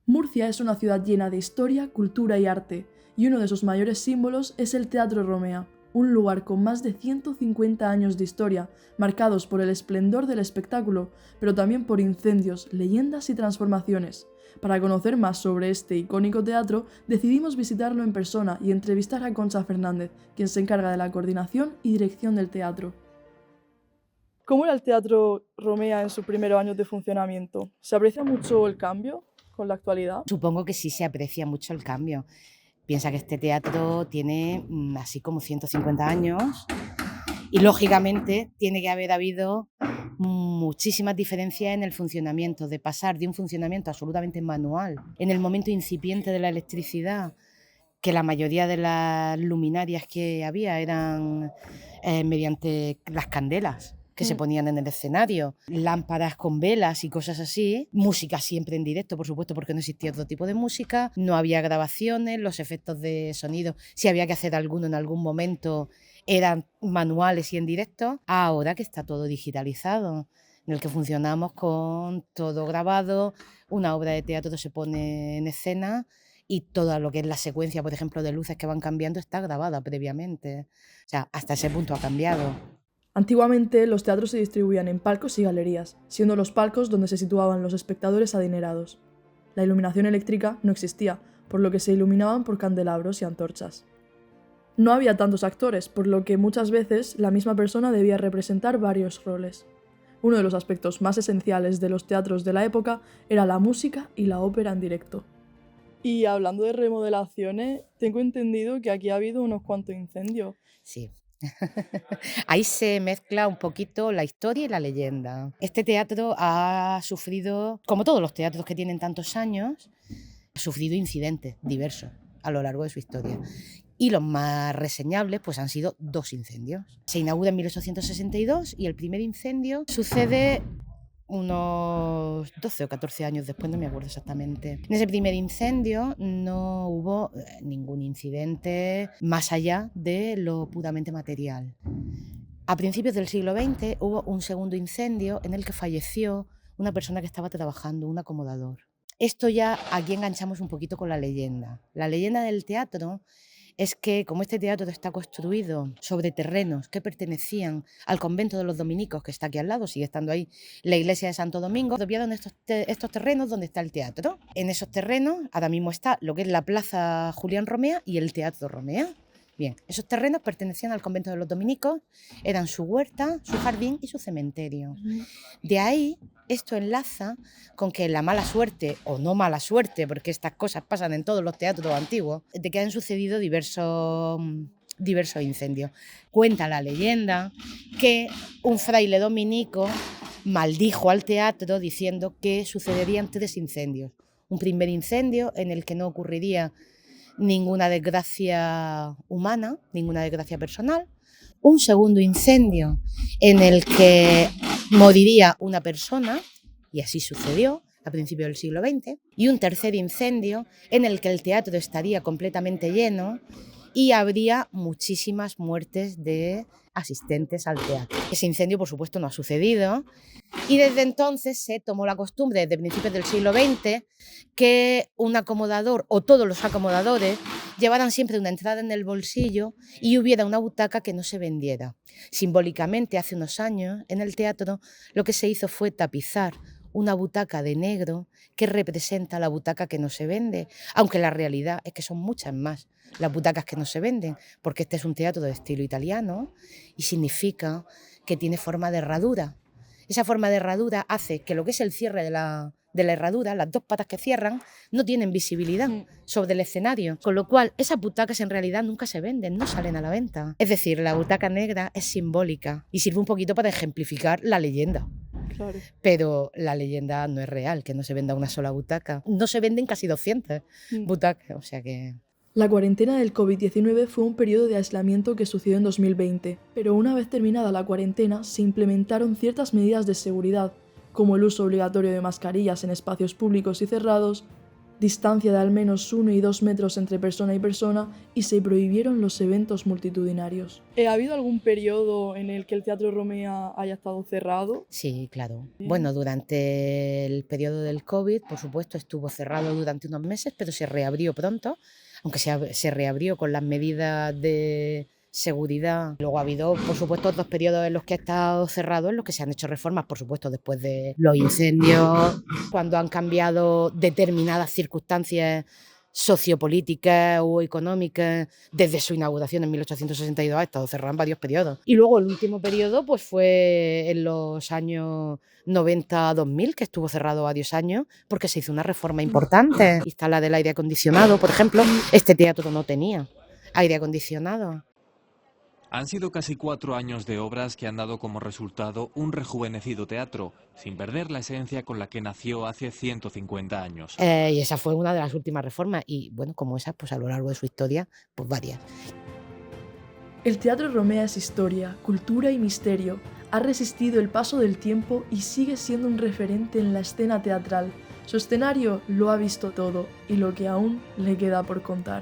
Murcia es una ciudad llena de historia, cultura y arte, y uno de sus mayores símbolos es el Teatro Romea, un lugar con más de 150 años de historia, marcados por el esplendor del espectáculo, pero también por incendios, leyendas y transformaciones. Para conocer más sobre este icónico teatro, decidimos visitarlo en persona y entrevistar a Concha Fernández, quien se encarga de la coordinación y dirección del teatro. ¿Cómo era el Teatro Romea en sus primeros años de funcionamiento? ¿Se aprecia mucho el cambio con la actualidad? Supongo que sí se aprecia mucho el cambio. Piensa que este teatro tiene así como 150 años y lógicamente tiene que haber habido muchísimas diferencias en el funcionamiento, de pasar de un funcionamiento absolutamente manual, en el momento incipiente de la electricidad, que la mayoría de las luminarias que había eran mediante las candelas que se ponían en el escenario, lámparas con velas y cosas así, música siempre en directo, por supuesto, porque no existía otro tipo de música, no había grabaciones, los efectos de sonido, si había que hacer alguno en algún momento, eran manuales y en directo. Ahora que está todo digitalizado, en el que funcionamos con todo grabado, una obra de teatro se pone en escena y todo lo que es la secuencia, por ejemplo, de luces que van cambiando está grabada previamente. O sea, hasta ese punto ha cambiado. Antiguamente, los teatros se distribuían en palcos y galerías, siendo los palcos donde se situaban los espectadores adinerados. La iluminación eléctrica no existía, por lo que se iluminaban por candelabros y antorchas. No había tantos actores, por lo que muchas veces la misma persona debía representar varios roles. Uno de los aspectos más esenciales de los teatros de la época era la música y la ópera en directo. Y hablando de remodelaciones, tengo entendido que aquí ha habido unos cuantos incendios. Sí. Ahí se mezcla un poquito la historia y la leyenda. Este teatro ha sufrido, como todos los teatros que tienen tantos años, ha sufrido incidentes diversos a lo largo de su historia. Y los más reseñables pues, han sido 2 incendios. Se inaugura en 1862 y el primer incendio sucede unos 12 o 14 años después, no me acuerdo exactamente. En ese primer incendio no hubo ningún incidente más allá de lo puramente material. A principios del siglo XX hubo un segundo incendio en el que falleció una persona que estaba trabajando, un acomodador. Esto ya aquí enganchamos un poquito con la leyenda. La leyenda del teatro es que, como este teatro está construido sobre terrenos que pertenecían al convento de los dominicos, que está aquí al lado, sigue estando ahí la iglesia de Santo Domingo, apropiaron estos terrenos donde está el teatro. En esos terrenos ahora mismo está lo que es la Plaza Julián Romea y el Teatro Romea. Bien, esos terrenos pertenecían al convento de los dominicos, eran su huerta, su jardín y su cementerio. De ahí, esto enlaza con que la mala suerte, o no mala suerte, porque estas cosas pasan en todos los teatros antiguos, de que han sucedido diversos incendios. Cuenta la leyenda que un fraile dominico maldijo al teatro diciendo que sucederían 3 incendios. Un primer incendio en el que no ocurriría ninguna desgracia humana, ninguna desgracia personal. Un segundo incendio en el que moriría una persona, y así sucedió a principios del siglo XX, y un tercer incendio en el que el teatro estaría completamente lleno y habría muchísimas muertes de asistentes al teatro. Ese incendio, por supuesto, no ha sucedido y desde entonces se tomó la costumbre, desde principios del siglo XX, que un acomodador o todos los acomodadores llevaran siempre una entrada en el bolsillo y hubiera una butaca que no se vendiera. Simbólicamente, hace unos años, en el teatro, lo que se hizo fue tapizar una butaca de negro que representa la butaca que no se vende, aunque la realidad es que son muchas más las butacas que no se venden, porque este es un teatro de estilo italiano y significa que tiene forma de herradura. Esa forma de herradura hace que lo que es el cierre de la herradura, las 2 patas que cierran, no tienen visibilidad sobre el escenario, con lo cual esas butacas en realidad nunca se venden, no salen a la venta. Es decir, la butaca negra es simbólica y sirve un poquito para ejemplificar la leyenda. Claro. Pero la leyenda no es real, que no se venda una sola butaca. No se venden casi 200 butacas, o sea que... La cuarentena del COVID-19 fue un periodo de aislamiento que sucedió en 2020, pero una vez terminada la cuarentena se implementaron ciertas medidas de seguridad, como el uso obligatorio de mascarillas en espacios públicos y cerrados, distancia de al menos 1 y 2 metros entre persona y persona, y se prohibieron los eventos multitudinarios. ¿Ha habido algún periodo en el que el Teatro Romea haya estado cerrado? Sí, claro. Bien. Bueno, durante el periodo del COVID, por supuesto, estuvo cerrado durante unos meses, pero se reabrió pronto, aunque se reabrió con las medidas de seguridad. Luego ha habido, por supuesto, otros periodos en los que ha estado cerrado, en los que se han hecho reformas, por supuesto, después de los incendios, cuando han cambiado determinadas circunstancias sociopolíticas o económicas. Desde su inauguración en 1862 ha estado cerrado en varios periodos. Y luego el último periodo pues fue en los años 90-2000, que estuvo cerrado varios años, porque se hizo una reforma importante. Instalar el aire acondicionado, por ejemplo, este teatro no tenía aire acondicionado. Han sido casi 4 años de obras que han dado como resultado un rejuvenecido teatro, sin perder la esencia con la que nació hace 150 años. Y esa fue una de las últimas reformas, y bueno, como esas, pues a lo largo de su historia, pues varias. El Teatro Romea es historia, cultura y misterio. Ha resistido el paso del tiempo y sigue siendo un referente en la escena teatral. Su escenario lo ha visto todo y lo que aún le queda por contar.